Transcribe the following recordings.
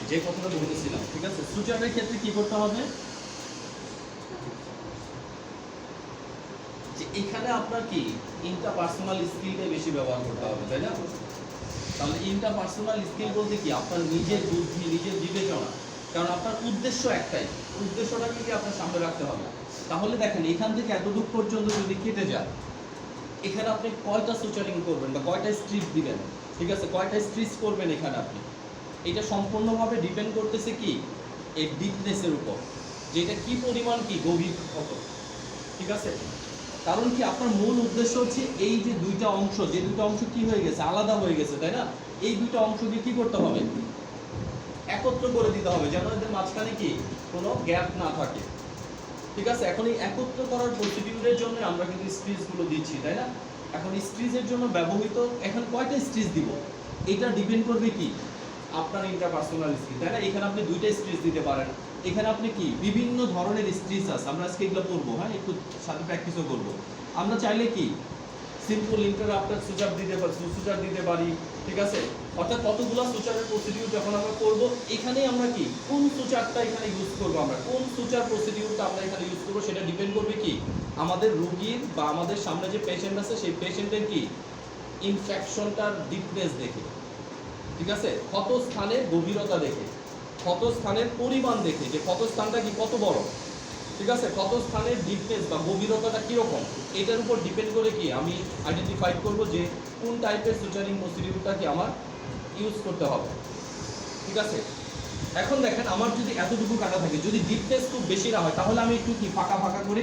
যে কথাটা বলতেছিলাম, ঠিক আছে, সুচারের ক্ষেত্রে কি করতে হবে, যে এখানে আপনার কি ইন্টারপার্সোনাল স্কিলটা বেশি ব্যবহার করতে হবে, তাই না? তাহলে ইন্টারপার্সোনাল স্কিল বলতে কি আপনার নিজের বুদ্ধি, নিজের বিবেচনা, কারণ আপনার উদ্দেশ্য একটাই, উদ্দেশ্যটাকে কি আপনার সামনে রাখতে হবে। তাহলে দেখেন এখান থেকে এতটুকু পর্যন্ত যদি কেটে যায়, এখানে আপনি কয়টা সুচারিং করবেন বা কয়টা স্ট্রিপ দিবেন, ঠিক আছে, কয়টা স্ট্রিচ করবেন এখানে আপনি, এটা সম্পূর্ণভাবে ডিপেন্ড করতেছে কি এই ডিপনেসের উপর, যে এটা কি পরিমাণ কি গভীর কত, ঠিক আছে। কারণ কি আপনার মূল উদ্দেশ্য হচ্ছে এই যে দুইটা অংশ, যে দুটো অংশ কি হয়ে গেছে, আলাদা হয়ে গেছে, তাই না? এই দুটো অংশকে কি করতে হবে, একত্র করে দিতে হবে, যেন এদের মাঝখানে কি কোনো গ্যাপ না থাকে, ঠিক আছে। এখন এই একত্র করার প্রসিডিউরের জন্য আমরা কিন্তু স্ট্রিচগুলো দিচ্ছি, তাই না? এখন স্ট্রিচের জন্য ব্যবহৃত এখন কয়টা স্ট্রিচ দিব, এটা ডিপেন্ড করবে কি আপনার ইন্টারপার্সোনাল স্কিল, তাই না? এখানে আপনি দুইটা স্ট্রিচ দিতে পারেন, এখানে আপনি কি বিভিন্ন ধরনের স্ট্রিচ আছে, আমরা আজকে এগুলো পড়বো, হ্যাঁ, একটু সাথে প্র্যাকটিসও করবো। আমরা চাইলে কি সিম্পল ইন্টারাপ্টার সুচার দিতে পারি, ঠিক আছে। অর্থাৎ কতগুলো সুচারের প্রসিডিউর যখন আমরা করব, এখানেই আমরা কি কোন সুচারটা এখানে ইউজ করবো, আমরা কোন সুচার প্রসিডিউরটা আমরা এখানে ইউজ করবো, সেটা ডিপেন্ড করবে কি আমাদের রোগীর বা আমাদের সামনে যে পেশেন্ট আছে সেই পেশেন্টের কি ইনফেকশনটার ডিপনেস দেখে, ঠিক আছে, ক্ষত স্থানের গভীরতা দেখে, ক্ষত স্থানের পরিমাণ দেখে, যে ক্ষত স্থানটা কি কত বড়, ঠিক আছে, ক্ষত স্থানের ডিপনেস বা গভীরতাটা কীরকম, এটার উপর ডিপেন্ড করে কি আমি আইডেন্টিফাই করব যে কোন টাইপের সুচারিং প্রসিডিউরটা কি আমার ইউজ করতে হবে, ঠিক আছে। এখন দেখেন আমার যদি এতটুকু কাটা থাকে, যদি ডিপনেস খুব বেশি না হয়, তাহলে আমি একটু কি ফাঁকা ফাঁকা করে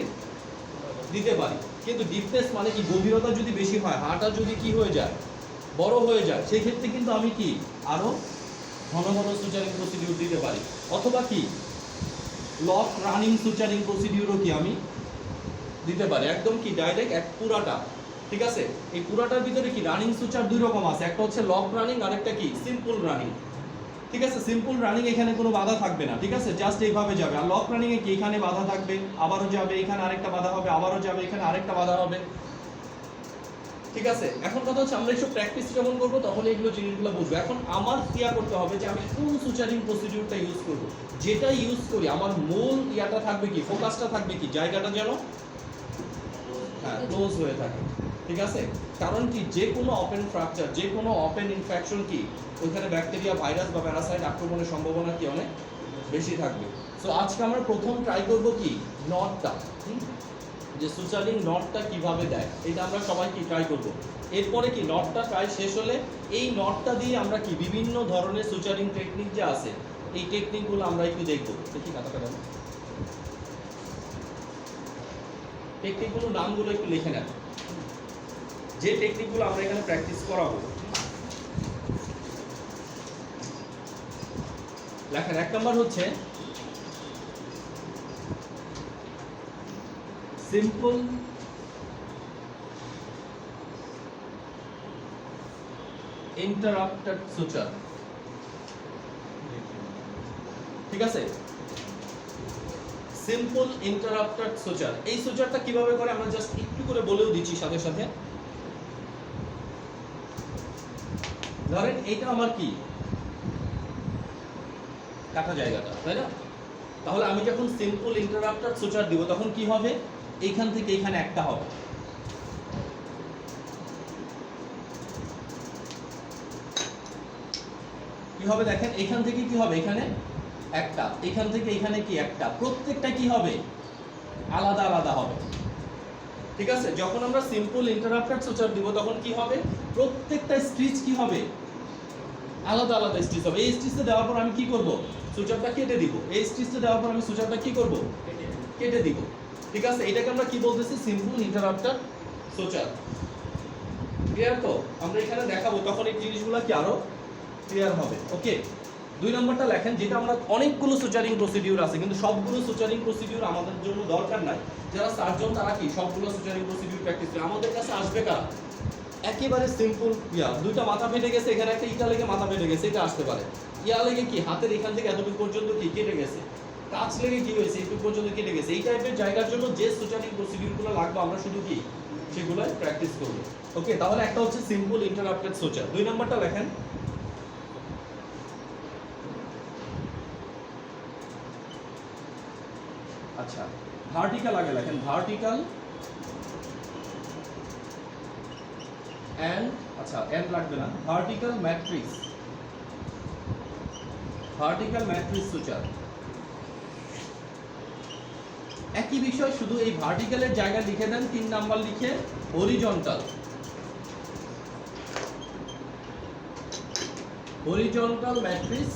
দিতে পারি। কিন্তু ডিপনেস মানে কি গভীরতা যদি বেশি হয়, হাঁটা যদি কি হয়ে যায়, বড় হয়ে যায়, সেই ক্ষেত্রে কিন্তু আমি কি আরো ঘন ঘন সুচারিং প্রসিডিউর দিতে পারি, অথবা কি লক রানিং সুচারিং প্রসিডিউরও কি আমি দিতে পারি, একদম কি ডাইরেক্ট এক পুরাটা, ঠিক আছে। এই পুরাটার ভিতরে কি রানিং সুচার দুই রকম আছে, একটা হচ্ছে লক রানিং আর একটা কি সিম্পল রানিং, ঠিক আছে। সিম্পল রানিং এখানে কোনো বাধা থাকবে না, ঠিক আছে, জাস্ট এইভাবে যাবে। আর লক রানিং এ কি এখানে বাধা থাকবে, আবারও যাবে, এখানে আরেকটা বাধা হবে, আবারও যাবে, এখানে আরেকটা বাধা হবে, ঠিক আছে। এখন কথা হচ্ছে আমরা এইসব প্র্যাকটিস যখন করবো তখন এইগুলো জিনিসগুলো বুঝবো। এখন আমার ক্রিয়া করতে হবে যে আমি কোন সুচারিং প্রসিডিউরটা ইউজ করবো, যেটা ইউজ করি আমার মূল ইয়াটা থাকবে কি, ফোকাসটা থাকবে কি, জায়গাটা যেন হ্যাঁ ক্লোজ হয়ে থাকে, ঠিক আছে। কারণ কি যে কোনো ওপেন ফ্র্যাকচার, যে কোনো ওপেন ইনফেকশন কি ওইখানে ব্যাকটেরিয়া, ভাইরাস বা প্যারাসাইট আক্রমণের সম্ভাবনা কি অনেক বেশি থাকবে। সো আজকে আমরা প্রথম ট্রাই করব কি নটটা, যে সুচারিং নটটা কিভাবে দেয়, এটা আমরা সবাই কি ট্রাই করব। এরপরে কি নটটা ট্রাই শেষ হলে এই নটটা দিয়ে আমরা কি বিভিন্ন ধরনের সুচারিং টেকনিক যে আছে এই টেকনিকগুলো আমরা একটু দেখব। দেখি কথাটা দেন, টেকনিকগুলোর নামগুলো একটু লিখে নেন, যে টেকনিকগুলো আমরা এখানে প্র্যাকটিস করাবো। লেখেন, এক নম্বর হচ্ছে সিম্পল ইন্টারাপ্টেড সুচার, ঠিক আছে। সিম্পল ইন্টারাপ্টেড সুচার, এই সুচারটা কিভাবে করে আমরা জাস্ট একটু করে বলেও দিচ্ছি সাথে সাথে। ধরেন এইটা আমার কি কাটা জায়গাটা, তাই না? তাহলে আমি যখন সিম্পল ইন্টারাপ্টেড সুচার দিব তখন কি হবে, এইখান থেকে এইখানে একটা হবে, কি হবে দেখেন, এইখান থেকে কি হবে, এখানে একটা, এখান থেকে এখানে কি একটা, প্রত্যেকটা কি হবে আলাদা আলাদা হবে, ঠিক আছে। যখন আমরা সিম্পল ইন্টারাপ্টেড সুচার দিব তখন কি হবে, প্রত্যেকটা স্টিচ কি হবে আলাদা আলাদা স্টিচ হবে। এই স্টিচটা দেওয়ার পর আমি কি করব, সুচারটা কেটে দিব, এই স্টিচটা দেওয়ার পর আমি সুচারটা কি করব, কেটে দিব, ঠিক আছে। এটাকে আমরা কি বলতেছি, সিম্পল ইন্টারাপ্টেড সুচার। ক্লিয়ার তো? আমরা এখানে দেখাবো তখন এই জিনিসগুলো কি আরো ক্লিয়ার হবে। ওকে, দুই নম্বরটা লেখেন, যেটা আমরা অনেকগুলো সুচারিং প্রসিডিউর আছে কিন্তু সবগুলো সুচারিং প্রসিডিউর আমাদের জন্য দরকার নাই। যারা সার্জন তারা কি সবগুলো সুচারিং প্রসিডিউর প্র্যাকটিস করে, আমাদের কাছে আসবে কারা একেবারে সিম্পল ইয়া, দুইটা মাথা ফেটে গেছে, এখানে একটা ইটা লেগে মাথা ফেটে গেছে, এটা আসতে পারে। ইয়া লেগে কি হাতের এখান থেকে এতটুকু পর্যন্ত কি কেটে গেছে, টাচ লেগে কি হয়েছে এইটুকু পর্যন্ত কেটে গেছে, এই টাইপের জায়গার জন্য যে সুচারিং প্রসিডিউরগুলো লাগবে আমরা শুধু কি সেগুলো প্র্যাকটিস করবো। ওকে, তাহলে একটা হচ্ছে সিম্পল ইন্টারাপ্টেড সুচার। দুই নম্বরটা লেখেন, আচ্ছা ভার্টিক্যাল আগে লেখেন, ভার্টিক্যাল এন্ড, আচ্ছা এন্ড লাগবে না, vertical matrix, vertical matrix suture. একই বিষয়, শুধু এই ভার্টিক্যালের জায়গায় লিখে দেন 3 নাম্বার লিখে হরিজন্টাল, হরিজন্টাল ম্যাট্রিক্স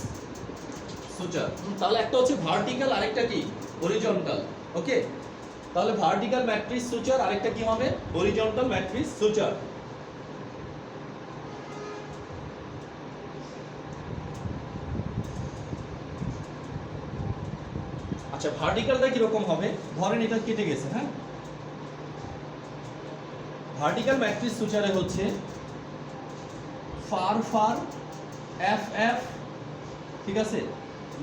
সুচার। তাহলে একটা হচ্ছে ভার্টিক্যাল, আরেকটা কি হরিজন্টাল। ওকে, তাহলে ভার্টিক্যাল ম্যাট্রিক্স সুচার, আরেকটা কি হবে হরিজন্টাল ম্যাট্রিক্স সুচার। আচ্ছা ভার্টিক্যালটা কিরকম হবে, ধরেন এটা কেটে গেছে, হ্যাঁ, ভার্টিক্যাল ম্যাট্রিক্স সুচারে হচ্ছে ফার ফার, এফ এফ, ঠিক আছে,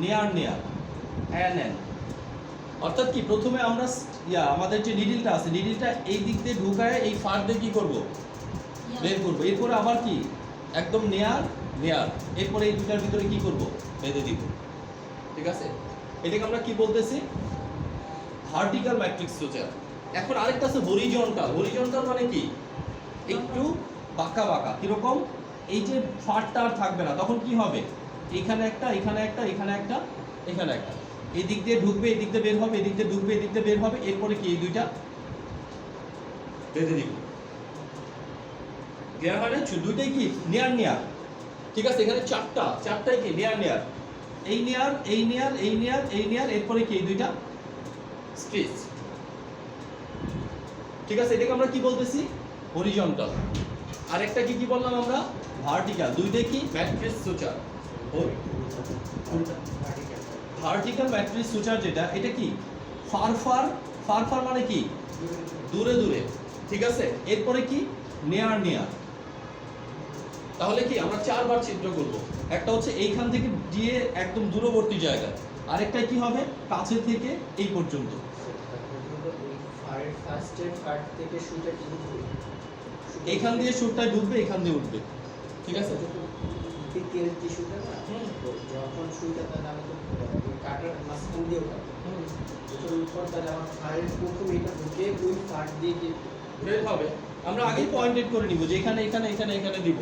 নিয়ার নিয়ার, এন এন। অর্থাৎ কি প্রথমে আমরা আমাদের যে নিডিলটা আছে, নিডিলটা এই দিক দিয়ে ঢুকায় এই ফার দিয়ে কি করব, বের করব। এরপরে আবার কি একদম নেয়ার নেয়ার, এরপরে এই দুটার ভিতরে কি করব, বেঁধে দিব। ঠিক আছে, এটাকে আমরা কি বলতেছি, ভার্টিক্যাল ম্যাট্রিক্স সুচার। এখন আরেকটা আছে হরিজন্টাল। হরিজন্টাল মানে কি একটু বাঁকা বাঁকা, কিরকম, এই যে ফারটা আর থাকবে না, তখন কি হবে, এখানে একটা, এখানে একটা, এখানে একটা, এখানে একটা, এই দিক দিয়ে ঢুকবে, এই দিক দিয়ে বের হবে, এই দিক দিয়ে ঢুকবে, এই দিক দিয়ে বের হবে, এরপরে কি এই দুইটা বেঁধে দিব। ক্লিয়ার হয় না, দুইটাই কি নিয়ার নিয়ার। ঠিক আছে, এখানে চারটাই কি নিয়ার নিয়ার, এই নিয়ার, এই নিয়ার, এই নিয়ার, এই নিয়ার, এরপরে কি এই দুইটা স্ট্রেচ। ঠিক আছে, এটাকে আমরা কি বলতেছি হরিজন্টাল। আরেকটা কি কি বললাম আমরা, ভার্টিক্যাল। দুইটাই কি matrix suture. Vertical matrix suture যেটা, এটা কি ফার ফার, ফার ফার মানে কি দূরে দূরে, ঠিক আছে, এরপরে কি নেয়ার নেয়ার। তাহলে কি আমরা 4 বার চিত্র করব। একটা হচ্ছে এইখান থেকে গিয়ে একদম দূরবর্তী জায়গা, আরেকটা কি হবে কাছে থেকে এই পর্যন্ত। এইখান দিয়ে শুটটা ঢুকবে, এখান দিয়ে উঠবে, ঠিক আছে। তেল টিস্যুটা না, যখন সুইটা তাহলে আমি তো কাটার মাঝখান দিয়েও কাটবো, যখন উপর তাহলে আমার ফারের প্রথম এটা ঢুকে ওই ফার দিয়ে কি বের হবে। আমরা আগেই পয়েন্টেড করে নিব যে এখানে এখানে এখানে এখানে দিব,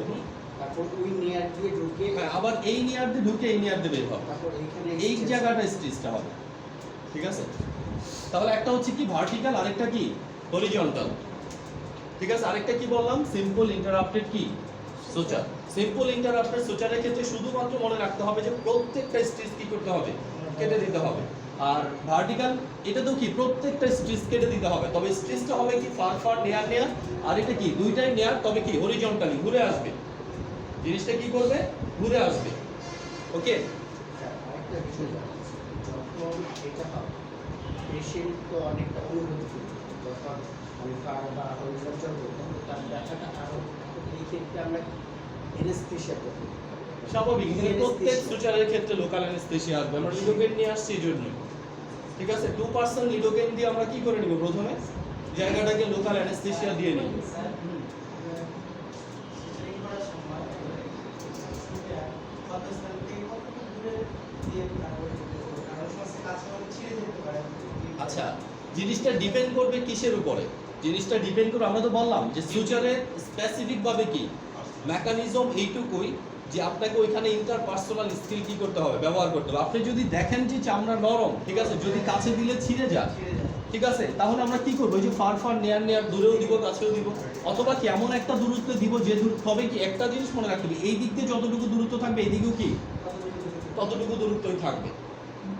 তারপর ওই নিয়ার দিয়ে ঢুকে, আবার এই নিয়ার দিয়ে ঢুকে এই নিয়ার দিয়ে বের হবে, তারপর এইখানে এই জায়গাটা স্টিচটা হবে। ঠিক আছে, তাহলে একটা হচ্ছে কি ভার্টিক্যাল, আরেকটা কি হরিজন্টাল। ঠিক আছে, আরেকটা কি বললাম, সিম্পল ইন্টারাপ্টেড কি সুচার। সিম্পল ইন্টারাপ্টেড সুচারের ক্ষেত্রে শুধুমাত্র মনে রাখতে হবে যে প্রত্যেকটা স্টিচ কি করতে হবে, কেটে দিতে হবে। আর ভার্টিক্যাল এটা তো কি প্রত্যেকটা স্টিচ কেটে দিতে হবে, তবে স্টিচটা হবে কি ফার ফার নেয়ার নেয়ার, আর এটা কি দুইটাই নেয়ার, তবে কি হরিজন্টালি ঘুরে আসবে, জিনিসটা কি করবে ঘুরে আসবে। ওকে, আরেকটা বিষয় যখন এটা হবে পেশেন্ট তো অনেকটা অনুভূতি করবে, যখন আমি ফার বা হরিজন্টাল করবো তখন তার ব্যথাটা আরো, এই ক্ষেত্রে আমরা অ্যানেস্থেশিয়া করবো স্বাভাবিক, এখানে প্রত্যেক সুচারের ক্ষেত্রে লোকাল অ্যানেস্থেশিয়া আসবে। আমরা লিডোকেন নিয়ে আসছি এই জন্য। ঠিক আছে, 2% লিডোকেন দিয়ে আমরা কি করে নিব, প্রথমে জায়গাটাকে লোকাল অ্যানেস্থেশিয়া দিয়ে নিব। আচ্ছা, জিনিসটা ডিপেন্ড করবে কিসের উপরে, জিনিসটা ডিপেন্ড করবে, আমরা তো বললাম যে সুচারের স্পেসিফিক ভাবে কি মেকানিজম এইটুকুই যে আপনাকে ওইখানে ইন্টারপার্সোনাল স্কিল কি করতে হবে, ব্যবহার করতে হবে। আপনি যদি দেখেন যে চামড়া নরম, ঠিক আছে, যদি কাছে দিলে ছিঁড়ে যায়, ঠিক আছে, তাহলে আমরা কি করবো, ওই যে ফার ফার নেয়ার নেয়ার দূরেও দিব, কাছেও দিব, অথবা কি এমন একটা দূরত্ব দিব যে তবে কি একটা জিনিস মনে রাখতে হবে, এই দিক দিয়ে যতটুকু দূরত্ব থাকবে এইদিকেও কি ততটুকু দূরত্বই থাকবে।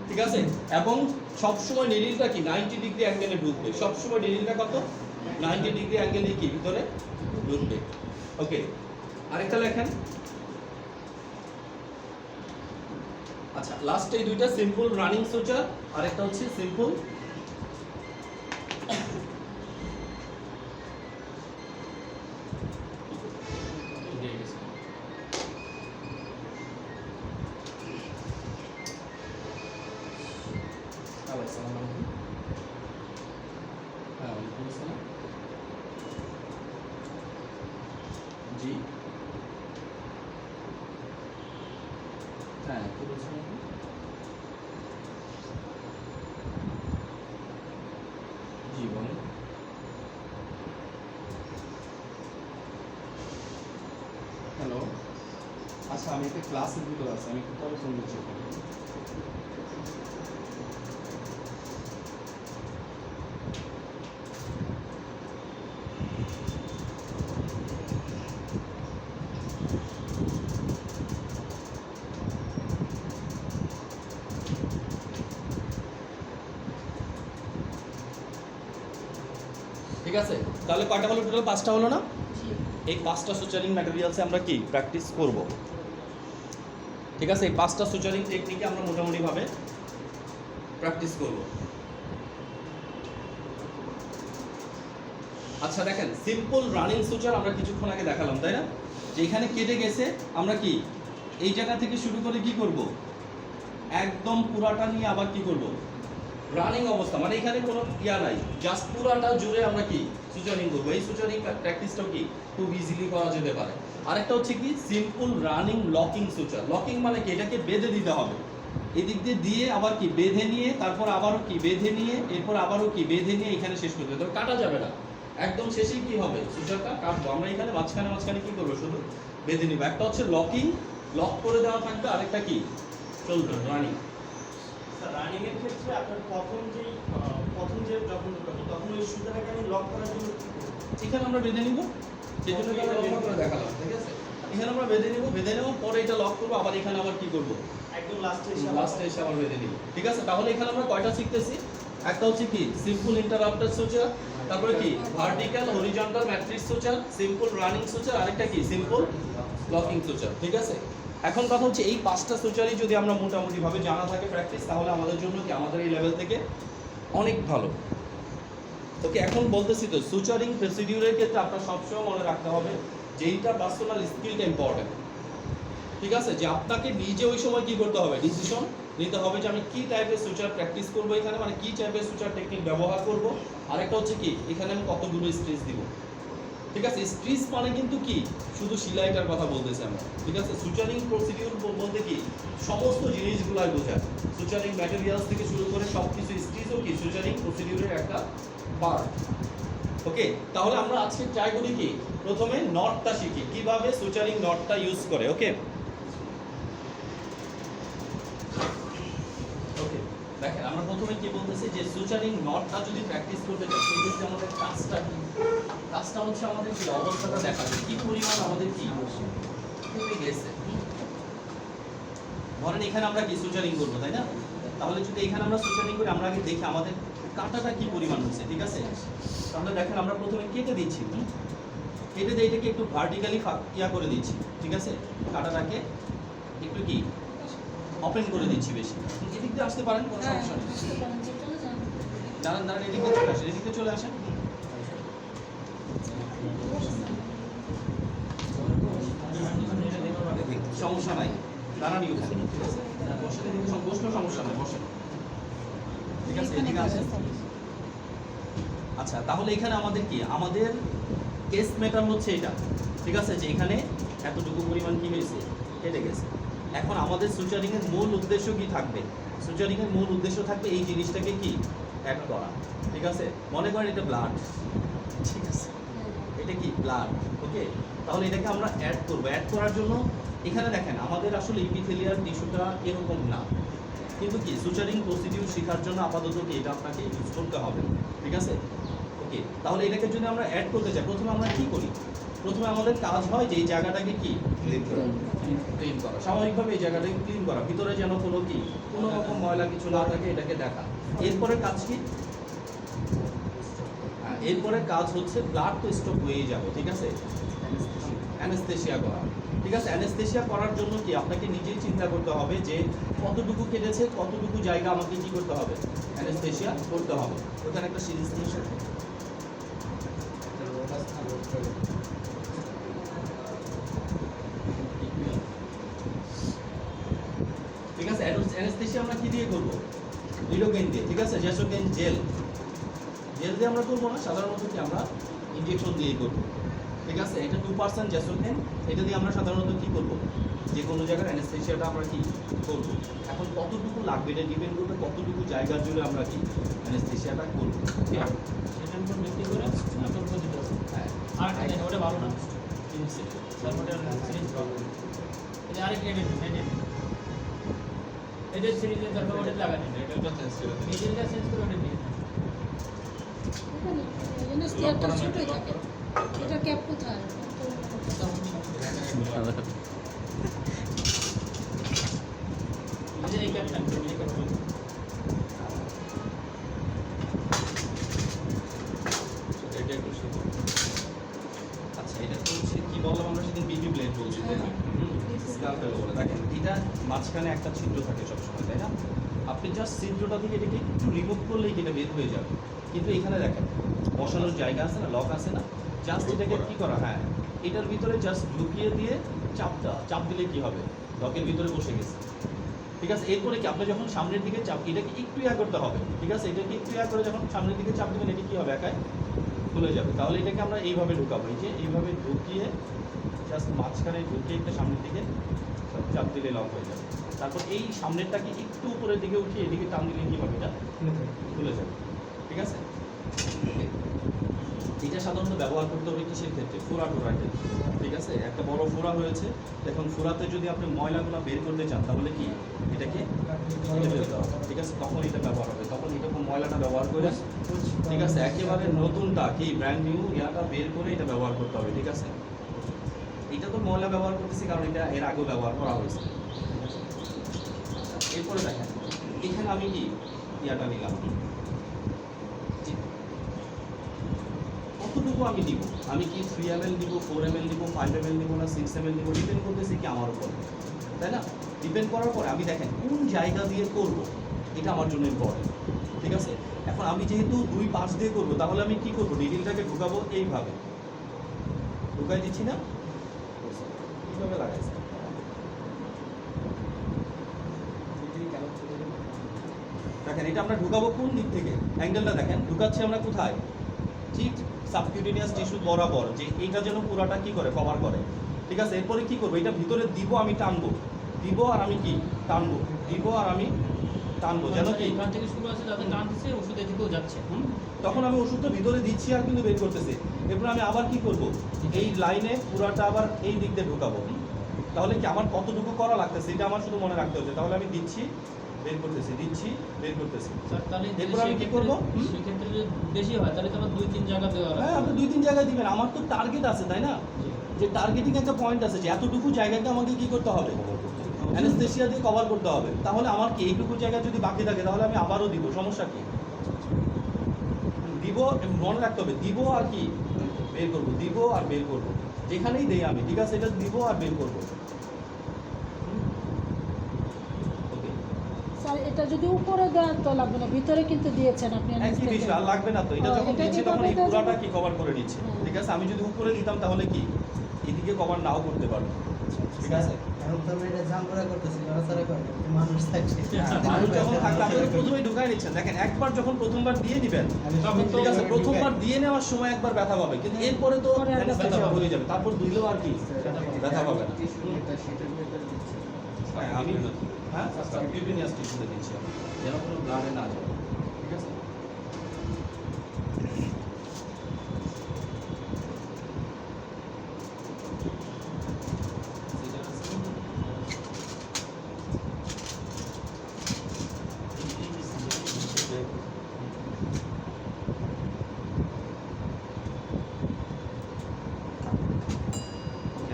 ঠিক আছে, এবং সবসময় নিডিলটা কি 90 ডিগ্রি অ্যাঙ্গেলে ঢুকবে, সবসময় নিডিলটা কত 90 ডিগ্রি অ্যাঙ্গেলে কি ভিতরে ঢুকবে। ওকে, আরেকটা লেখেন। আচ্ছা, লাস্ট এই দুইটা সিম্পল রানিং সুচার, আরেকটা হচ্ছে সিম্পল জি, হ্যাঁ কি বলছেন? হ্যালো, আচ্ছা আমি একটা ক্লাসের ভিতরে আছি, আমি একটু পরে ফোন দিচ্ছি। ঠিক আছে, তাহলে কয়টা হলো টোটাল? 5টা হলো না? এই 5টা সুচারিং ম্যাটেরিয়ালসে আমরা কি প্র্যাকটিস করব। ঠিক আছে, এই 5টা সুচারিং টেকনিকে আমরা মোটামুটিভাবে প্র্যাকটিস করব। আচ্ছা দেখেন, সিম্পল রানিং সুচার আমরা কিছুক্ষণ আগে দেখালাম, তাই না? যে এখানে কেটে গেছে, আমরা কি এই জায়গা থেকে শুরু করে কি করব, একদম পুরাটা নিয়ে আবার কি করব, রানিং অবস্থা, মানে এখানে কোনো ইয়া নাই, জাস্ট পুরাটা জুড়ে আমরা কি সুচারিং করবো। এই সুচারিং প্র্যাকটিসটাও কি খুব ইজিলি করা যেতে পারে। আরেকটা হচ্ছে কি simple running locking suture. Locking মানে কি, এটাকে বেঁধে দিতে হবে, এদিক দিয়ে দিয়ে আবার কি বেঁধে নিয়ে, তারপর আবারও কি বেঁধে নিয়ে, এরপর আবারও কি বেঁধে নিয়ে এখানে শেষ করতে হবে। তবে কাটা যাবে না, একদম শেষেই কি হবে, সুচারটা কাটবো আমরা। এখানে মাঝখানে মাঝখানে কি করবো, শুধু বেঁধে নিব। একটা হচ্ছে লকিং, লক করে দেওয়া থাকবে, আরেকটা কি চলবে রানিং। রানিং এর ক্ষেত্রে আপনার প্রথম যে যখন ঢুকাবো তখন ওই সুতাটাকে আমি লক করার জন্য কি করব? এখানে আমরা বেঁধে নিব, সেই জন্য আমরা লক করে দেখালাম। ঠিক আছে, এখানে আমরা বেঁধে নিব, বেঁধে নেওয়ার পরে এটা লক করবো, আবার এখানে আবার কি করব, একদম লাস্টে এসে আবার বেঁধে নিব। ঠিক আছে, তাহলে এখানে আমরা কয়টা শিখতেছি? একটা হচ্ছে কি সিম্পল ইন্টারাপ্টার সুচার, তারপরে কি vertical horizontal matrix suture, simple running suture, আরেকটা কি সিম্পল লকিং সুচার। ঠিক আছে, এখন কথা হচ্ছে এই 5টা সুচারই যদি আমরা মোটামুটিভাবে জানা থাকে প্র্যাকটিস, তাহলে আমাদের জন্য কি আমাদের এই লেভেল থেকে অনেক ভালো। ওকে, এখন বলতেছি তো সুচারিং প্রসিডিউরের ক্ষেত্রে আপনার সবসময় মনে রাখতে হবে যে এইটা পার্সোনাল স্কিলটা ইম্পর্টেন্ট। ঠিক আছে, যে আপনাকে নিজে ওই সময় কি করতে হবে, ডিসিশন নিতে হবে যে আমি কি টাইপের সুচার প্র্যাকটিস করবো এখানে, মানে কি টাইপের সুচার টেকনিক ব্যবহার করব। আরেকটা হচ্ছে কি এখানে আমি কতগুলো স্ট্রেস দিব। ঠিক আছে, স্ট্রেস মানে কিন্তু কি শুধু সেলাইটার কথা বলতেছি আমরা। ঠিক আছে, সুচারিং প্রসিডিউর বলতে কি সমস্ত জিনিসগুলাই বোঝায়, সুচারিং ম্যাটেরিয়ালস থেকে শুরু করে সব কিছু, স্ট্রেসও কি সুচারিং প্রসিডিউরের একটা পার্ট। ওকে, তাহলে আমরা আজকে ট্রাই করি কি প্রথমে নটটা শিখি, কিভাবে সুচারিং নটটা ইউজ করে। ওকে ওকে, দেখেন আমরা প্রথমে কি বলতেছি যে সুচারিং নটটা যদি প্র্যাকটিস করতে চাই সেক্ষেত্রে আমাদের কাজটা কি, কাজটা হচ্ছে আমাদের কি অবস্থাটা দেখা যায়, কি পরিমাণ আমাদের কি কমে গেছে। ধরেন এখানে আমরা কি সুচারিং করবো, তাই না? তাহলে যদি এখানে আমরা সুচারিং করি, আমরা আগে দেখি আমাদের কাটাটা কি পরিমাণ হচ্ছে। ঠিক আছে, তাহলে দেখেন আমরা প্রথমে কেটে দিচ্ছি, কেটে দিয়ে এটাকে একটু ভার্টিক্যালি ইয়া করে দিচ্ছি। ঠিক আছে, কাটাটাকে একটু কি ওপেন করে দিচ্ছি বেশি। এদিক দিয়ে আসতে পারেন, কোনো সমস্যা নেই। দাঁড়ান দাঁড়ান, এদিকে চলে আসেন, এদিকে চলে আসেন। সমস্যা নাই, দাঁড়ান ওখানে। ঠিক আছে, বসেন, এদিকে বসলেও সমস্যা নাই, বসেন। ঠিক আছে, এদিকে আসেন। আচ্ছা, তাহলে এখানে আমাদের কি, আমাদের কেস মেটার হচ্ছে এটা। ঠিক আছে, যে এখানে এতটুকু পরিমাণ কি হয়েছে, কেটে গেছে। এখন আমাদের সুচারিং এর মূল উদ্দেশ্য কি থাকবে, সুচারিং এর মূল উদ্দেশ্য থাকবে এই জিনিসটাকে কি অ্যাড করা। ঠিক আছে, মনে করেন এটা ব্লাড, ঠিক আছে, এটা কি ব্লাড। ওকে, তাহলে এটাকে আমরা অ্যাড করবো। অ্যাড করার জন্য এখানে দেখেন আমাদের আসলে ইপিথেলিয়াল টিস্যুটা এরকম না, কিন্তু কি সুচারিং প্রসিডিউর শেখার জন্য আপাতত কি এটা আপনাকে ইউজ করতে হবে। ঠিক আছে, ওকে, তাহলে এটাকে যদি আমরা অ্যাড করতে চাই, প্রথমে আমরা কি করি, প্রথমে আমাদের কাজ হয় যে এই জায়গাটাকে কি ক্লিন করা, স্বাভাবিকভাবে এই জায়গাটাকে ক্লিন করা, ভিতরে যেন কোনো রকম ময়লা কিছু না থাকে এটাকে দেখা। এরপরে কাজ কি, এরপরে কাজ হচ্ছে ব্লাড তো স্টপ হয়েই যাবে। ঠিক আছে, অ্যানেস্থেশিয়া করা। ঠিক আছে, অ্যানেস্থেশিয়া করার জন্য কি আপনাকে নিজেই চিন্তা করতে হবে যে কতটুকু কেটেছে, কতটুকু জায়গা আমাকে কি করতে হবে, অ্যানেস্থেশিয়া করতে হবে। ওখানে একটা সিরিজ নিয়ে এসে ঠিক আছে, অ্যানেস্থেশিয়া আমরা কি দিয়ে করবো, লিডোকেইন দিয়ে। ঠিক আছে, জ্যাসোকেইন জেল, জেল দিয়ে আমরা করবো না, সাধারণত কি আমরা ইনজেকশন দিয়েই করবো। ঠিক আছে, এটা 2% জ্যাসোকেইন, এটা দিয়ে আমরা সাধারণত কি করবো, যে কোনো জায়গার অ্যানেস্থেশিয়াটা আমরা কি করবো। এখন কতটুকু লাগবে এটা ডিপেন্ড করবে কতটুকু জায়গার জুড়ে আমরা কি অ্যানেস্থেশিয়াটা করবো। সেটার উপর ভিত্তি করে আপনার উপর দিতে হবে। হ্যাঁ, আর ওটা ভালো না। তারপরে সিরিজ এই যে আরেকটা এডিট এই যে সিরিজের তারপর ওটা লাগানো এটা চেঞ্জ করে দিন। নিজেরটা চেঞ্জ করে ওটা দিয়ে এখানে স্টেয়ারটা ছোটই থাকে এটা ক্যাপ কোথায় এই যে এই ক্যাপটা এই ক্যাপটা এটা একটু শিখো। আচ্ছা এটা তো হচ্ছে কি বললাম আমরা সেদিন বিপি ব্লেড বলছি তাই না? স্কাল্পেল বলে দেখেন এটা মাঝখানে একটা ছিদ্র থাকে সবসময় তাই না? আপনি জাস্ট ছিদ্রটা থেকে এটাকে একটু রিমুভ করলেই এটা বের হয়ে যাবে। কিন্তু এখানে দেখেন বসানোর জায়গা আছে না, লক আছে না, জাস্ট এটাকে কি করা, হ্যাঁ এটার ভিতরে জাস্ট ঢুকিয়ে দিয়ে চাপ দিলে কি হবে, লকের ভিতরে বসে গেছে। ঠিক আছে, এরপরে কি আপনি যখন সামনের দিকে চাপ, এটাকে একটু করতে হবে। ঠিক আছে, এটাকে একটু করে যখন সামনের দিকে চাপ দেবেন এটা কি হবে, একাই খুলে যাবে। তাহলে এটাকে আমরা এইভাবে ঢুকাবো, এই যে এইভাবে ঢুকিয়ে জাস্ট মাঝখানে ঢুকিয়ে একটা সামনের দিকে চাপ দিলে লক হয়ে যাবে। তারপর এই সামনেরটাকে একটু উপরের দিকে উঠিয়ে এদিকে টান দিলে কি হবে, এটা খুলে যাবে। ঠিক আছে, এটা সাধারণত ব্যবহার করতে হবে কিসের ক্ষেত্রে, ফোড়া টোড়ার ক্ষেত্রে। ঠিক আছে, একটা বড় ফোড়া হয়েছে, এখন ফোড়াতে যদি আপনি ময়লাগুলো বের করতে চান তাহলে কি এটাকে কেটে ফেলতে হবে। ঠিক আছে, তখন এটা ব্যবহার হবে, তখন এরকম ময়লাটা ব্যবহার করে, ঠিক আছে, একেবারে নতুনটা কি ব্র্যান্ড নিউ ইয়াটা বের করে এটা ব্যবহার করতে হবে। ঠিক আছে, এটা তো ময়লা ব্যবহার করতেছি কারণ এটা এর আগেও ব্যবহার করা হয়েছে। এরপরে দেখেন এখানে আমি কি ইয়াটা নিলাম, কতটুকু আমি দিব, আমি কি 3 ml দিব, 4 ml দিব, 5 ml দিব না 6 ml দিব, ডিপেন্ড করতেছে কি আমার উপর, তাই না? ডিপেন্ড করার পরে আমি দেখেন কোন জায়গা দিয়ে করব, এটা আমার জন্য ইম্পর্টেন্ট। ঠিক আছে, এখন আমি যেহেতু 2 পাশ দিয়ে করব তাহলে আমি কি করব, নিডলটাকে ঢুকাবো এইভাবে, ঢুকাই দিচ্ছি না, এইভাবে লাগাইছি। দেখেন এটা আমরা ঢুকাবো কোন দিক থেকে, অ্যাঙ্গেলটা দেখেন, ঢুকাচ্ছি আমরা কোথায়, ঠিক সাবকিউটেনিয়াস টিস্যু বরাবর, যে এইটা যেন পুরাটা কি করে, কভার করে। ঠিক আছে, এরপরে কি করবো, এটা ভিতরে দিব, আমি টানবো, দিব আর আমি কি টানবো, দিব আর আমি টানবো, যেন কি এখান থেকে শুরু আছে যাতে টানতেছে ওষুধ এদিকেও যাচ্ছে। তখন আমি ওষুধটা ভিতরে দিচ্ছি আর কিন্তু বের করতেছি। এরপর আমি আবার কি করব, এই লাইনে পুরাটা আবার এই দিক দিয়ে ঢুকাবো। তাহলে কি আমার কতটুকু করা লাগতেছে এটা আমার শুধু মনে রাখতে হচ্ছে। তাহলে আমি দিচ্ছি, বের করতেছি, দিচ্ছি, বের করতেছি। স্যার তাহলে এরপর আমি কি করবো, সেক্ষেত্রে যদি বেশি হয় তাহলে তো আমার 2-3 জায়গা দেওয়া হ্যাঁ লাগবে। আপনি 2-3 জায়গায় দিবেন, আমার তো টার্গেট আছে তাই না, যে টার্গেটিং একটা পয়েন্ট আছে যে এতটুকু জায়গাকে আমাকে কি করতে হবে, অ্যানেস্থেসিয়া দিয়ে কভার করতে হবে। তাহলে আমার কি এইটুকু জায়গা যদি বাকি থাকে তাহলে আমি আবারও দিব, সমস্যা কি, দিব, মনে রাখতে হবে দিব আর কি বের করব, দিব আর বের করব, যেখানেই দেই আমি। ঠিক আছে, এটা দিব আর বের করব। ওকে, স্যার এটা যদি উপরে দেওয়া তো লাগবে না, ভিতরে কিন্তু দিয়েছেন আপনি একই বিষয়, আর লাগবে না তো, এটা যখন এটা দিচ্ছি কি তখন করবে, এই এটা পুরাটা যদি- কি কভার করে নিচ্ছে। হ্যাঁ। ঠিক আছে, আমি যদি উপরে দিতাম তাহলে কি এদিকে কভার নাও করতে পারবো। ঠিক আছে, এখন তো আমি এটা জাম করে করতেছি, লড়াচড়া করে মানুষ থাকছে মানুষ যখন থাকবে আপনি তো প্রথমেই ঢুকাই নিচ্ছেন। দেখেন একবার যখন প্রথমবার দিয়ে দিবেন, তখন তো ঠিক আছে, প্রথমবার দিয়ে নেওয়ার সময় একবার ব্যথা পাবে, কিন্তু এরপরে তো পরে আর ব্যথা হয়ে যাবে, তারপর দিলেও আর কি ব্যথা পাবে না। হ্যাঁ, আমি হ্যাঁ সাবকিউটেনিয়াস টিস্যুতে দিচ্ছি আমি, যেন কোনো ব্লাডে না যায়। ঠিক আছে,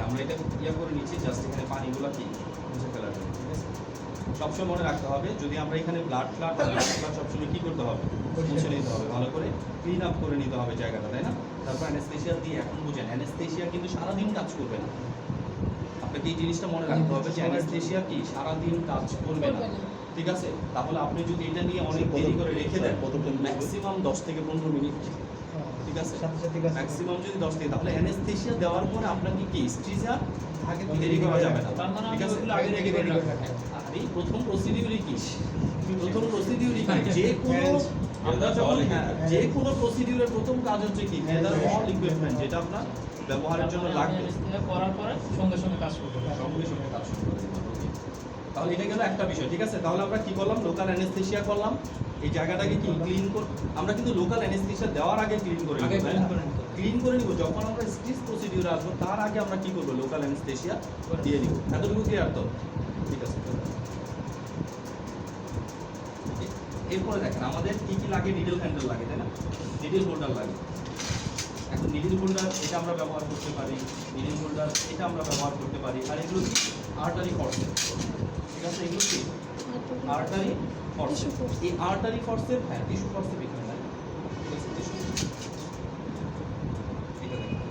আমরা এটা করে নিচ্ছি, জাস্ট এখানে পানিগুলো কি মুছে ফেলার জন্য। ঠিক আছে, সবসময় মনে রাখতে হবে যদি আমরা এখানে ব্লাড সবসময় কি করতে হবে, মুছে নিতে হবে, ভালো করে ক্লিন আপ করে নিতে হবে জায়গাটা, তাই না? তারপর অ্যানেস্থেসিয়া দিয়ে, এখন বুঝেন অ্যানেস্থেসিয়া কিন্তু সারাদিন কাজ করবে না। আপনাকে এই জিনিসটা মনে রাখতে হবে যে অ্যানেস্থেসিয়া কি সারাদিন কাজ করবে না। ঠিক আছে, তাহলে আপনি যদি এটা নিয়ে অনেক দেরি করে রেখে দেন, ম্যাক্সিমাম 10 থেকে 15 মিনিট, ঠিক আছে, ম্যাক্সিমাম যদি 10 থেকে, তাহলে অ্যানেস্থেসিয়া দেওয়ার পরে আপনাকে কি স্ট্রিজা দেরি করা যাবে না। তার মানে ঠিক আমি আছে, ওগুলো আগে থেকে রেডি করে রাখি। আর এই প্রথম প্রসিডিউরই কি, প্রথম প্রসিডিউরই কি, যে কোনো আমরা যখন যে কোনো প্রসিডিউরের প্রথম কাজ হচ্ছে কি, গ্যাদার অল ইকুইপমেন্ট যেটা আপনার ব্যবহারের জন্য লাগবে, anesthesia করার পরে সঙ্গে সঙ্গে কাজ করতে হবে। সঙ্গে সঙ্গে কাজ শুরু করে দিতে হবে। তাহলে এটা গেল একটা বিষয়। ঠিক আছে, তাহলে আমরা কি করলাম, লোকাল অ্যানেস্থেসিয়া করলাম, এই জায়গাটাকে কি ক্লিন আমরা কিন্তু লোকাল অ্যানেস্থেসিয়া দেওয়ার আগে ক্লিন করে আগে নিই, তাই clean না? করে নিতে হবে। ক্লিন করে নিব, যখন আমরা স্টিচ প্রসিডিউরে আসবো তার আগে আমরা কি করবো, লোকাল অ্যানেস্থেশিয়া দিয়ে নিব। এতটুকু ক্লিয়ার তো? ঠিক আছে। এরপরে দেখেন আমাদের কি কি লাগে, নিডল হ্যান্ডেল লাগে, তাই না? নিডল হোল্ডার লাগে। এখন নিডল হোল্ডার এটা আমরা ব্যবহার করতে পারি, নিডল হোল্ডার এটা আমরা ব্যবহার করতে পারি। আর এগুলো কি আর্টারি ফর্সেপ, ঠিক আছে? এগুলো কি আর্টারি ফর্সেপ। এই আর্টারি ফর্সেপ, হ্যাঁ টিস্যু ফর্সেপ এখানে নাই, ঠিক আছে? টিস্যু এটা দেখেন,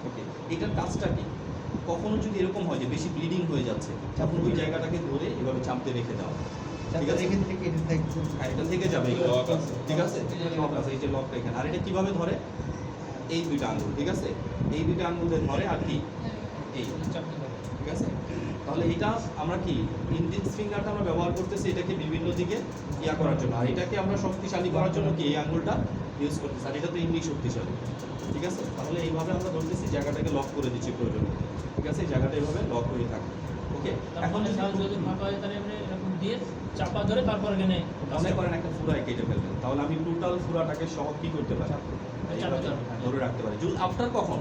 ওকে। এটার কাজটা কি, কখনো যদি এরকম হয় যে বেশি ব্লিডিং হয়ে যাচ্ছে, তখন ওই জায়গাটাকে ধরে এভাবে চাপতে রেখে দেওয়া, ঠিক আছে? এখান থেকে এটা থাকবে। হ্যাঁ এটা থেকে যাবে, লক আছে। ঠিক আছে? লক আছে, এই যে লকটা এখানে। আর এটা কিভাবে ধরে, এই দুইটা আঙ্গুল, ঠিক আছে? এই দুইটা আঙ্গুলে ধরে আর কি এই, ঠিক আছে? তাহলে এটা আমরা কি ইনডেক্স ফিঙ্গারটা আমরা ব্যবহার করতেছি এটাকে বিভিন্ন দিকে ইয়া করার জন্য, আর এটাকে আমরা শক্তিশালী করার জন্য কি এই আঙ্গুলটা ইউজ করতেছি, আর এটা তো এমনি শক্তিশালী, ঠিক আছে? তাহলে এইভাবে আমরা ধরতেছি, জায়গাটাকে লক করে দিচ্ছি প্রয়োজনে, ঠিক আছে? এই জায়গাটা এইভাবে লক হয়ে থাকে, ওকে। এখন যদি ফাঁকা হয় তাহলে আমরা এরকম দিয়ে চাপা ধরে তারপর এখানে মনে করেন একটা ফুরায় কেটে ফেলবেন, তাহলে আমি টোটাল ফুরাটাকে সহ কি করতে পারি, এইভাবে ধরে রাখতে পারি। আফটার কখন,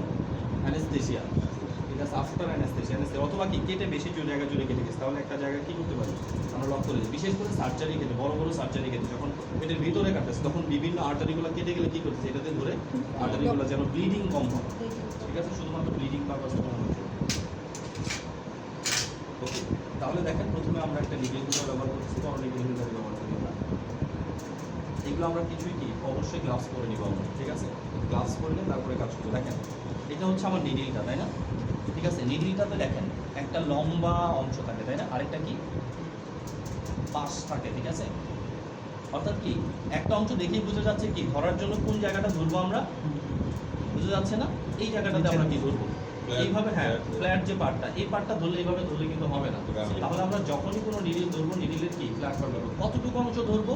অ্যানেস্থেশিয়া, ঠিক আছে? আফটার অ্যানেস্থেশিয়া, অথবা কি কেটে বেশি জায়গা জুড়ে কেটে গেছে, তাহলে একটা জায়গায় কি করতে পারি আমরা লক করে দিই। বিশেষ করে সার্জারি ক্ষেত্রে, বড় বড় সার্জারি ক্ষেত্রে যখন পেটের ভিতরে কাটতেছে তখন বিভিন্ন আর্টারিগুলো কেটে গেলে কি করতেছে, এটাতে ধরে আর্টারিগুলো যেন ব্লিডিং কম হয়, ঠিক আছে? শুধুমাত্র ব্লিডিং পারপাসে কমানোর জন্য, ওকে। তাহলে দেখেন প্রথমে আমরা একটা নিডল হোল্ডার ব্যবহার করছি, বড় নিডল হোল্ডার ব্যবহার করি আমরা। এগুলো আমরা কিছুই কি অবশ্যই গ্লাভস করে নিব আমরা, ঠিক আছে? গ্লাভস করলে তারপরে কাজ করবো। দেখেন এটা হচ্ছে আমার নিডলটা, তাই না? ঠিক আছে, নিডলটাতে দেখেন একটা লম্বা অংশ থাকে, তাই না? আরেকটা কি পাশ থাকে, ঠিক আছে? অর্থাৎ কি একটা অংশ দেখেই বোঝা যাচ্ছে কি ধরার জন্য কোন জায়গাটা ধরবো আমরা, বোঝা যাচ্ছে না? এই জায়গাটাতে আমরা কি ধরবো, এইভাবে, হ্যাঁ ফ্ল্যাট যে পার্টটা, এই পার্টটা ধরলে এইভাবে ধরলে কিন্তু হবে না। তাহলে আমরা যখনই কোনো নিডল ধরবো, নিডলের কি ফ্ল্যাট পার্ট ধরবো, কতটুকু অংশ ধরবো,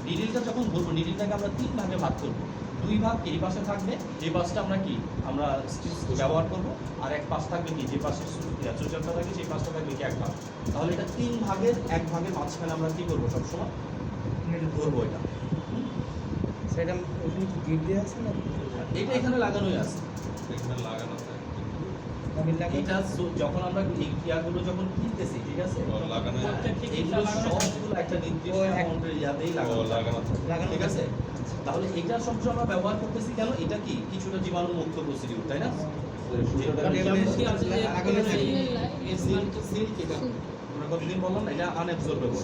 নিডলটা যখন ধরবো নিডলটাকে আমরা 3 ভাগে ভাগ করবো। 2 ভাগ এই পাশে থাকবে, যে পাশটা আমরা কি আমরা স্টিচ ব্যবহার করবো, আর এক পাশ থাকবে কি যে পাশে সুচারটা থাকে সেই পাশটা থাকবে কি এক ভাগ। তাহলে এটা 3 ভাগের 1 ভাগের মাঝখানে আমরা কি করবো সবসময় ধরবো এটা। সেটা ওখানে কি গিট দেওয়া আছে না? এটা এখানে লাগানোই আছে, এখানে লাগানো থাকে। এটা যখন আমরা এই ক্রিয়াগুলো যখন কিনতেছি, ঠিক আছে? লাগানো এইগুলো সবগুলো একটা নির্দিষ্ট অ্যামাউন্টের ইয়াতেই লাগানো থাকে, ঠিক আছে? তাহলে এটা সবসময় আমরা ব্যবহার করতেছি কেন, এটা কি কিছুটা জীবাণু মুক্ত প্রসিডিউর, তাই না? সিল্ক এটা আমরা কতদিন বললাম না, এটা আনঅ্যাবজর্বেবল,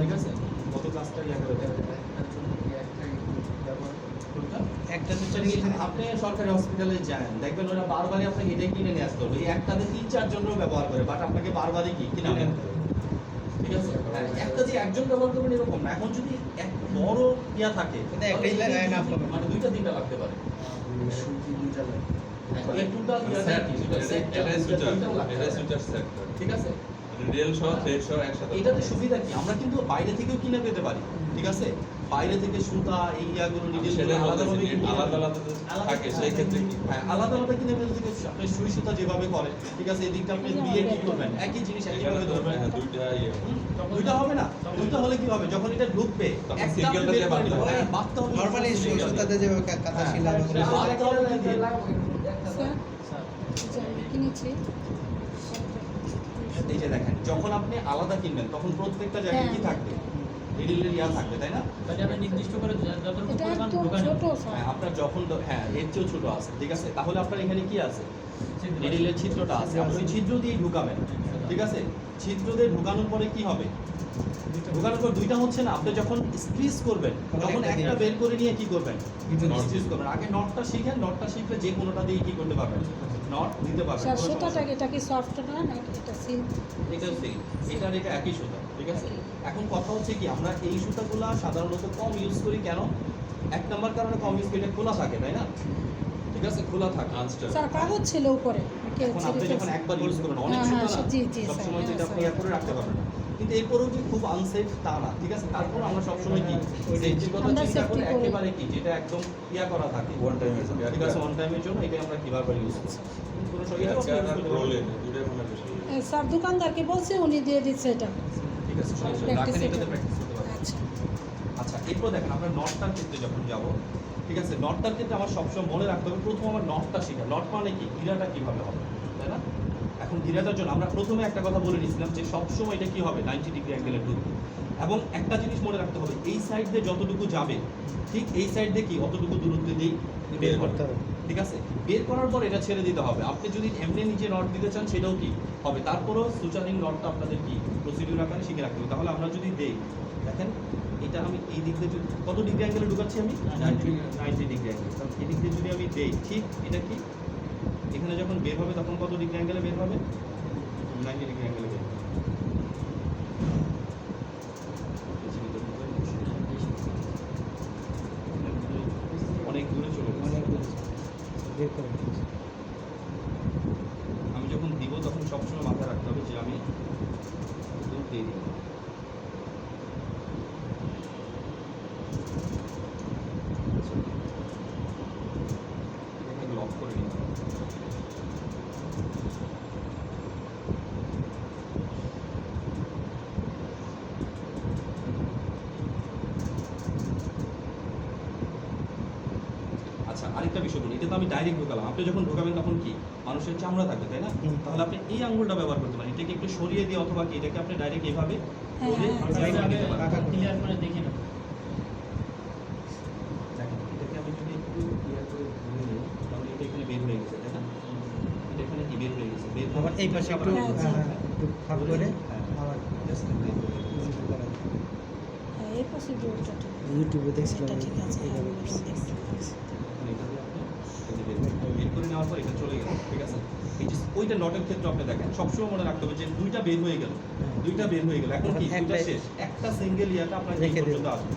ঠিক আছে? কত ক্লাসটা ইয়া করে দেয় একটা আপনি সরকারি হসপিটালে যান, দেখবেন ওরা বারবারই আপনাকে এটাই কিনে নিয়ে আসতে হবে। এই একটাতে 3-4 জনও ব্যবহার করে, বাট আপনাকে বারবারই কি কিনে আনতে হবে, ঠিক আছে? হ্যাঁ, একটা যে একজন ব্যবহার করবেন এরকম না। এখন যদি এক বড় ইয়া থাকে এটা একটাই লাগায় না আপনাকে, মানে 2-3টা লাগতে পারে। সুজি দুইটা লাগে। এই টোটাল ইয়াটা কি দুটো সেট, এটাই সুইটার সেট, ঠিক আছে? রিয়েল সহ থ্রেড সহ একসাথে। এটাতে সুবিধা কি, আমরা কিন্তু বাইরে থেকেও কিনে পেতে পারি, ঠিক আছে? বাইরে থেকে সুতা এই ইয়াগুলো নিডল সেটা আলাদাভাবে আলাদা আলাদা থাকে, সেই ক্ষেত্রে কি হ্যাঁ আলাদা আলাদা কিনে পেতে থেকে আপনি সুই সুতা যেভাবে করে, ঠিক আছে? এদিকটা আপনি দিয়ে কি করবেন, একই জিনিস একইভাবে ধরবেন। হ্যাঁ দুইটা ইয়ে দুইটা হবে না, দুইটা হলে কি হবে, যখন এটা ঢুকবে তখন একটা সিঙ্গেলটা দিয়ে বাঁধতে হবে। হ্যাঁ, বাঁধতে হবে। নরমালি সুতাতে যেভাবে কাঁথা শিলা হ্যাঁ, করে বাঁধতে হবে কি দিয়ে? স্যার কিনেছি এই যে দেখেন যখন আপনি আলাদা কিনবেন তখন প্রত্যেকটা জায়গায় কি থাকবে, নিডলের ইয়া থাকবে, তাই না? তাহলে আমরা নির্দিষ্ট করে যতটুকু এটা পরিমাণ একটু ঢোকানো ছোট স্যার। হ্যাঁ আপনার যখন হ্যাঁ এর চেয়েও ছোট আছে, ঠিক আছে? তাহলে আপনার এখানে কি আছে, নিডলের ছিদ্রটা আছে, আপনি ওই ছিদ্র দিয়ে ঢুকাবেন, ঠিক আছে? ছিদ্র দিয়ে ঢুকানোর পরে কি হবে, ঢুকানোর পর দুইটা হচ্ছে না, আপনি যখন স্ক্রিজ করবেন তখন একটা বের করে নিয়ে কি করবেন, স্ক্রিজ করবেন। আগে নটটা শিখেন, নটটা শিখলে যে কোনোটা দিয়ে কি করতে পারবেন, নট দিতে পারবেন। স্যার কোনো সমস্যা সুতাটা নেই। এটা কি সফট না নাকি এটা সিল্ক? এটা সেম, এটার এটা একই সুতা, ঠিক আছে? এখন কথা হচ্ছে কি আমরা এই সুতাগুলা সাধারণত কম ইউজ করি কেন, এক নাম্বার কারণে কম ইউজ করি, এটা খোলা থাকে, তাই না? ঠিক আছে, খোলা থাকে। স্যার কাগজ ছিল উপরে এখন আপনি যখন একবার ইউজ করবেন অনেক হ্যাঁ, সুতা হ্যাঁ, না, জি, জি, সবসময় স্যার, তো এটা আপনি হ্যাঁ, ইয়া করে রাখতে পারবেন না। কিন্তু এরপরেও যে খুব আনসেফ তা না, ঠিক আছে? তারপর আমরা সবসময় কি সেফটির কথা আমরা চিন্তা করে safety করি। একেবারে কি যেটা একদম ইয়া করা থাকে ওয়ান টাইমের জন্য ঠিক আছে, ওয়ান টাইমের জন্য এটাই আমরা কিভাবে ইউজ করি। কোনো সময় এটাও আপনি use করতে পারবেন। দুইটাই মনে বেশি স্যার দোকানদারকে বলছে উনি দিয়ে দিচ্ছে এটা। ঠিক আছে, সমস্যা নেই। Practice রাখেন, এটাতে এটা। প্র্যাকটিস করতে পারবেন। আচ্ছা আচ্ছা, এরপর দেখেন আমরা নটটার ক্ষেত্রে যখন যাব, ঠিক আছে, নটটার ক্ষেত্রে আমার সবসময় মনে রাখতে হবে প্রথম আমার নটটা শেখা। নট মানে কি, ঘিরাটা কিভাবে হবে, তাই না? এখন ঘিরাটার জন্য আমরা প্রথমে একটা কথা বলে নিয়েছিলাম যে সবসময় এটা কি হবে, 90 ডিগ্রি অ্যাঙ্গেলে ঢুকবে। এবং একটা জিনিস মনে রাখতে হবে, এই সাইড দিয়ে যতটুকু যাবে ঠিক এই সাইড দিয়ে কি অতটুকু দূরত্ব দিয়েই বের করতে হবে, ঠিক আছে? বের করার পর এটা ছেড়ে দিতে হবে। আপনি যদি এমনি নিচে নট দিতে চান সেটাও কি হবে, তারপরেও সুচারিং নটটা আপনাদের কি প্রসিডিউর আকারে শিখে রাখতে হবে। তাহলে আমরা যদি দেই, দেখেন এটা আমি এই দিক দিয়ে কত ডিগ্রি অ্যাঙ্গেলে ঢুকাচ্ছি আমি, 90 ডিগ্রি অ্যাঙ্গেল। তাহলে এই দিক দিয়ে যদি আমি দেই, ঠিক এটা কি এখানে যখন বের হবে তখন কত ডিগ্রি অ্যাঙ্গেলে বের হবে, 90 ডিগ্রি অ্যাঙ্গেলে বের হবে। অনেক দূরে চলে গেছে। অনেক দূরে বের করে আমি যখন দিব তখন সবসময় মাথায় রাখতে হবে যে আমি দূর দিয়ে দিব। লক করে নিতে হবে। আচ্ছা, আরেকটা বিষয় বলি, এটা তো আমি ডাইরেক্ট ঢোকালাম। আপনি যখন ঢোকাবেন তখন কি মানুষের চামড়া থাকবে, তাই না? হুম। তাহলে আপনি এই আঙ্গুলটা ব্যবহার করতে পারেন, এটাকে একটু সরিয়ে দিয়ে অথবা কি এটাকে আপনি ডাইরেক্ট এইভাবে ধরে দিতে পারেন। ক্লিয়ার করে দেখি না। দেখেন, এটাকে আমি যদি একটু ক্লিয়ার করে ধরে নিই তাহলে এটা এখানে বের হয়ে গেছে, তাই না? এটা এখানে কি বের হয়ে গেছে, বের আবার এই পাশে একটু একটু ফাঁক করে আবার জাস্ট বের হয়ে গেছে। হ্যাঁ, এই প্রসিডিউরটা ঠিক আছে। ইউটিউবে দেখছিলাম এটা ঠিক আছে, এইভাবে হ্যাঁ, করছে। দেখছি। এখন এটা দিয়ে আপনি এই যে বের করে নেওয়ার পর এটা চলে গেল, ঠিক আছে? এই যে ওইটা নটের ক্ষেত্রে আপনি দেখেন সবসময় মনে রাখতে হবে যে দুইটা বের হয়ে গেল, দুইটা বের হয়ে গেল, এখন কি এখন দুইটা একটাই- শেষ, একটা সিঙ্গেল ইয়াটা আপনার এই রেখে দেব। পর্যন্ত আসবে।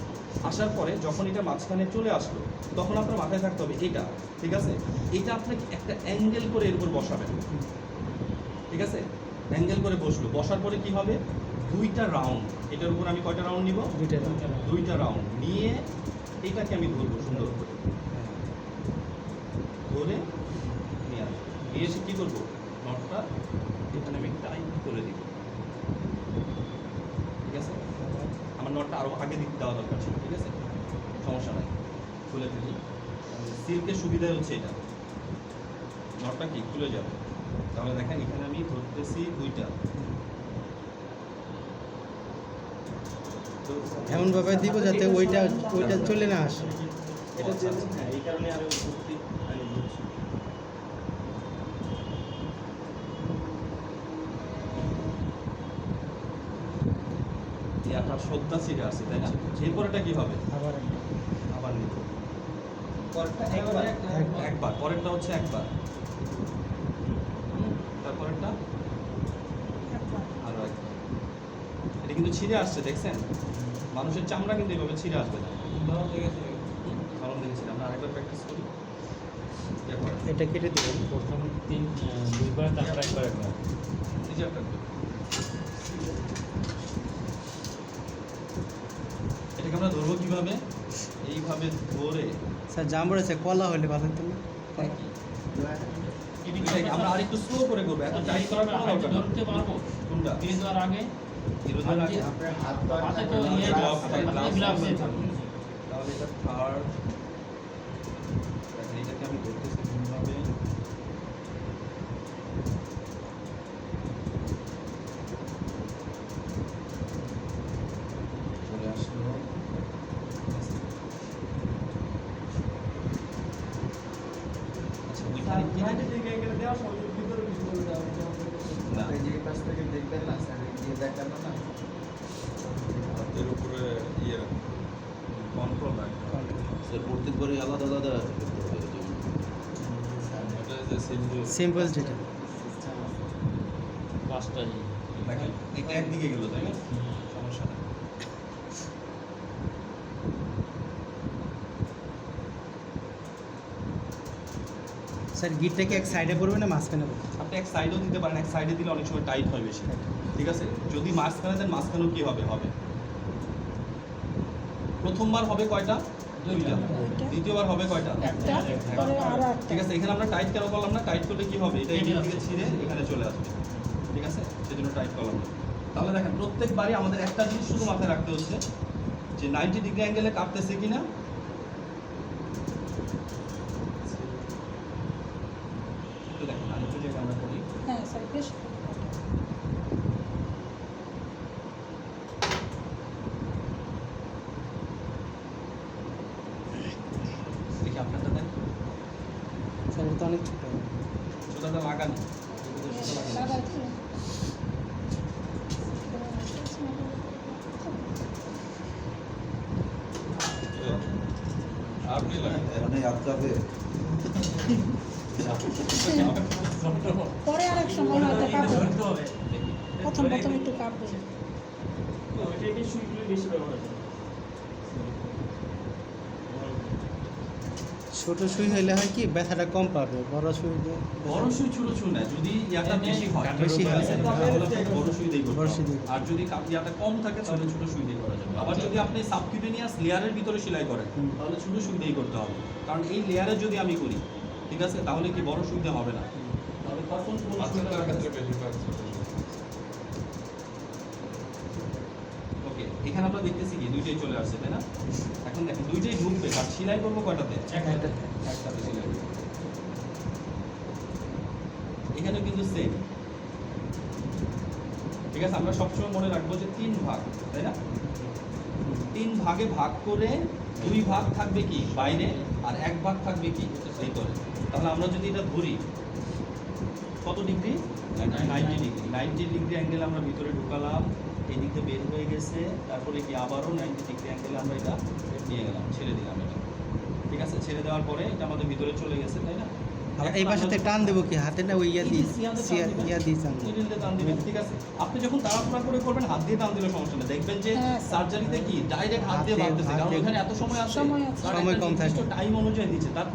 আসার পরে যখন এটা মাঝখানে চলে আসলো তখন আপনার মাথায় থাকতে হবে এটা, ঠিক আছে, এটা আপনাকে একটা অ্যাঙ্গেল করে এর উপর বসাবেন, ঠিক আছে? অ্যাঙ্গেল করে বসলো, বসার পরে কি হবে, দুইটা রাউন্ড, এটার উপর আমি কয়টা রাউন্ড নিব, দুইটা রাউন্ড নিয়ে এটাকে আমি ধরবো সুন্দর করে, ধরে নিয়ে আসবো, নিয়ে এসে কী করবো, নটটা এখানে আমি টাইট করে দিব, ঠিক আছে? আমার নটটা আরও আগে দিক দেওয়া দরকার ছিল, ঠিক আছে, সমস্যা নাই, খুলে ফেলি। সিল্কের সুবিধা হচ্ছে এটা, নটটা কি খুলে যাবে। তাহলে দেখেন এখানে আমি ধরতেছি দুইটা, এমন ভাবে দিব যাতে ওইটা চলে না আসে। এটা জন্য হ্যাঁ এই কারণে আরো উপস্থিত আমি বলছি। আপনার সদ্যা ছিঁড়ে আসছে, তাই না? এরপরেটা কি হবে, আবার আবার নিব, পরেরটা একবার, পরেরটা হচ্ছে একবার, তারপরেরটা একবার। আরো একবার। এটা কিন্তু ছিঁড়ে আসছে, দেখছেন? মানুষের চামড়া কিন্তু এইভাবে ছিঁড়ে আসবে না। ধরন দেখেছি, আমরা আরেকবার প্র্যাকটিস করি। ইয়ে করেন। এটা কেটে দিবেন। প্রথম দুইবার তারপর একবার একবার। নিজে একটা করি। এটাকে আমরা ধরবো কিভাবে, এইভাবে ধরে স্যার জাম পড়েছে, কলা হলে ভালো হতো না? আমরা আরেকটু স্লো করে করবো, এত টাইট করার কোনো হাতে দরকার নেই। ধরতে পারবো কোনটা? ধীরে দেওয়ার আগে বিরোধের আগে আপনার হাত তো আর হাতে তো থাকবে না। ইয়ে গ্লাভস হাতে গ্লাভস গ্লাভস আছে। আছে। তাহলে এটা থার্ড, এটাকে আমি ধরতেছি কোনভাবে, চলে আসলো। আচ্ছা, ওইখানে কি না, আপনি যে পাশ থেকে দেখবেন না স্যার, দিয়ে দেখানো না। হাতের উপরে ইয়ে কন্ট্রোল রাখতে হবে। স্যার প্রত্যেকবারই আলাদা আলাদা এটা যে সিম্বল, সিম্পল যেটা। পাঁচটাই দেখেন এটা একদিকে গেল, তাই না? সমস্যা নেই। স্যার গিটটা কি এক সাইডে পড়বে না মাঝখানে পড়বে? আপনি এক সাইডও দিতে পারেন, এক সাইডে দিলে অনেক সময় টাইট হয় বেশি, ঠিক আছে? যদি মাঝখানে দেন, মাঝখানেও কি হবে, হবে। প্রথমবার হবে কয়টা, দুইটা। দ্বিতীয়বার হবে কয়টা, একটা, পরে আরো একটা। ঠিক আছে? এখানে আমরা টাইট কেন করলাম না, টাইট করলে কি হবে, এটা এই দিক থেকে ছিঁড়ে এখানে চলে আসবে, ঠিক আছে? সেজন্য টাইট করলাম না। তাহলে দেখেন প্রত্যেকবারই আমাদের একটা জিনিস শুধু মাথায় রাখতে হচ্ছে যে 90 ডিগ্রি অ্যাঙ্গেলে কাটতেছে কিনা। একটু দেখেন আরেকটু জায়গা আমরা করি। হ্যাঁ স্যার বেশ দেখি আপনারটা দেন, স্যার এটা তো অনেক ছোট। সুতাটা লাগানো। লাগাচ্ছি। আপনি লাগান। এখানে আটকাবে পরে আরেক সময় হয়তো কাঁপবে, ধরতে হবে। দেখি। প্রথম একটু কাঁপবে। ওইটাকে সুইগুলো বেশি ব্যবহার হয়। ছোট সুই হইলে হয় কি ব্যথাটা কম পাবে, বড় সুই দিয়ে বড় সুই ছোট সুই না, যদি ইয়াটা বেশি হয় বেশি হয়, তাহলে আপনাকে বড় সুই দিয়ে করতে বড় সুই হবে। দিয়ে। আর যদি ইয়াটা কম থাকে তাহলে ছোট সুই দিয়ে করা যাবে। আবার যদি আপনি সাবকিউটেনিয়াস লেয়ারের ভিতরে সেলাই করেন হুম। তাহলে ছোট সুই দিয়ে করতে হবে, কারণ এই লেয়ারে যদি আমি করি, ঠিক আছে, তাহলে কি বড় সুই দিয়ে হবে না, তাহলে তখন কোন সুইটা লাগাতে ওকে। এখানে আমরা দেখতেছি কি দুইটাই চলে আসছে, তাই না? এখন দেখেন দুইটাই ঢুকবে, আর সেলাই করবো কয়টাতে? একটাতে। একটাতে সেলাই করবো। এখানে কিন্তু সেম, ঠিক আছে। আমরা সবসময় মনে রাখবো যে 3 ভাগ, তাই না? 3 ভাগে ভাগ করে 2 ভাগ থাকবে কি বাইরে, আর 1 ভাগ থাকবে কি ভিতরে। তাহলে আমরা যদি এটা ধরি, কত ডিগ্রি? 90 ডিগ্রি। 90 ডিগ্রি অ্যাঙ্গেল আমরা ভিতরে ঢুকালাম, এই দিকে বের হয়ে গেছে, তারপরে কি আবারও 90 ডিগ্রি অ্যাঙ্গেলে আমরা এটা নিয়ে গেলাম, ছেড়ে দিলাম এটা, ঠিক আছে। ছেড়ে দেওয়ার পরে এটা আমাদের ভিতরে চলে গেছে, তাই না? আর এই পাশেতে টান দেবো কি হাতে না ওই ইয়া দিয়ে ইয়া দিয়ে টান দেবো। নিডল দিয়ে টান দিবেন, ঠিক আছে। আপনি যখন তাড়াহুড়া করে করবেন হাত দিয়ে টান দিলে সমস্যা নেই। দেখবেন যে হ্যাঁ। সার্জারিতে কি ডাইরেক্ট হাত দিয়ে বাঁধতেছে, কারণ ওখানে এত সময় আছে, সময় আছে। কারণ সময় একটা কম থাকে। নির্দিষ্ট টাইম অনুযায়ী দিচ্ছে। তার